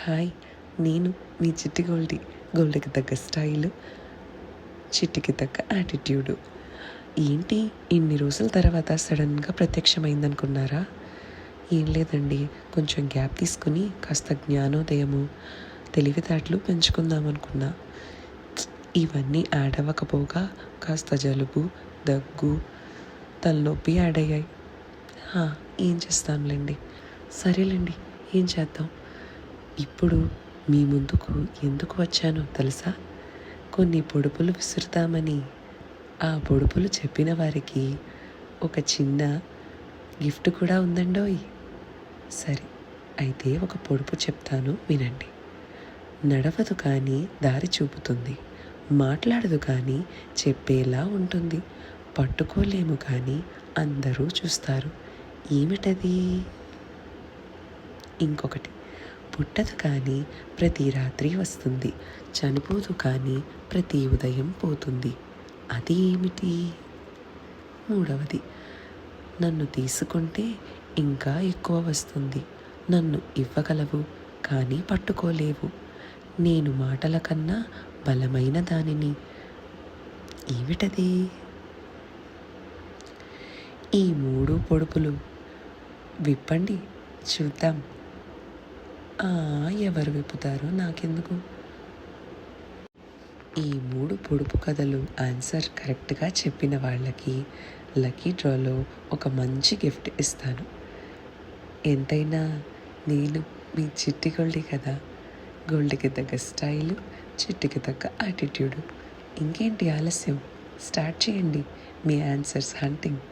Hi, నేను మీ చిట్టి గోల్డీ. గోల్డ్‌కి తగ్గ స్టైలు, చిట్టికి తగ్గ యాటిట్యూడు. ఏంటి ఇన్ని రోజుల తర్వాత సడన్‌గా ప్రత్యక్షమైందనుకున్నారా? ఏం లేదండి, కొంచెం గ్యాప్ తీసుకుని కాస్త జ్ఞానోదయము, తెలివితేటలు పెంచుకుందామనుకున్నా. ఇవన్నీ యాడ్ అవ్వకపోగా కాస్త జలుబు, దగ్గు, తలనొప్పి యాడ్ అయ్యాయి. ఏం చేస్తానులేండి. సరేలేండి, ఏం చేద్దాం. ఇప్పుడు మీ ముందుకు ఎందుకు వచ్చానో తెలుసా? కొన్ని పొడుపులు విసురుతామని. ఆ పొడుపులు చెప్పిన వారికి ఒక చిన్న గిఫ్ట్ కూడా ఉందండోయ్. సరే, అయితే ఒక పొడుపు చెప్తాను, వినండి. నడవదు కానీ దారి చూపుతుంది, మాట్లాడదు కానీ చెప్పేలా ఉంటుంది, పట్టుకోలేము కానీ అందరూ చూస్తారు. ఏమిటది? ఇంకొకటి. పుట్టదు కానీ ప్రతి రాత్రి వస్తుంది, చనిపోదు కానీ ప్రతి ఉదయం పోతుంది. అది ఏమిటి? మూడవది. నన్ను తీసుకుంటే ఇంకా ఎక్కువ వస్తుంది, నన్ను ఇవ్వగలవు కానీ పట్టుకోలేవు, నేను మాటల కన్నా బలమైన దానిని. ఏమిటది? ఈ మూడు పొడుపులు విప్పండి, చూద్దాం. ఎవరు విప్పుతారో నాకెందుకు. ఈ మూడు పొడుపు కథలు ఆన్సర్ కరెక్ట్గా చెప్పిన వాళ్ళకి లక్కీ డ్రాలో ఒక మంచి గిఫ్ట్ ఇస్తాను. ఎంతైనా నేను మీ చిట్టి గోల్డీ కదా. గోల్డ్కి తగ్గ స్టైలు, చిట్టికి తగ్గ యాటిట్యూడు. ఇంకేంటి ఆలస్యం, స్టార్ట్ చేయండి మీ ఆన్సర్స్ హంటింగ్.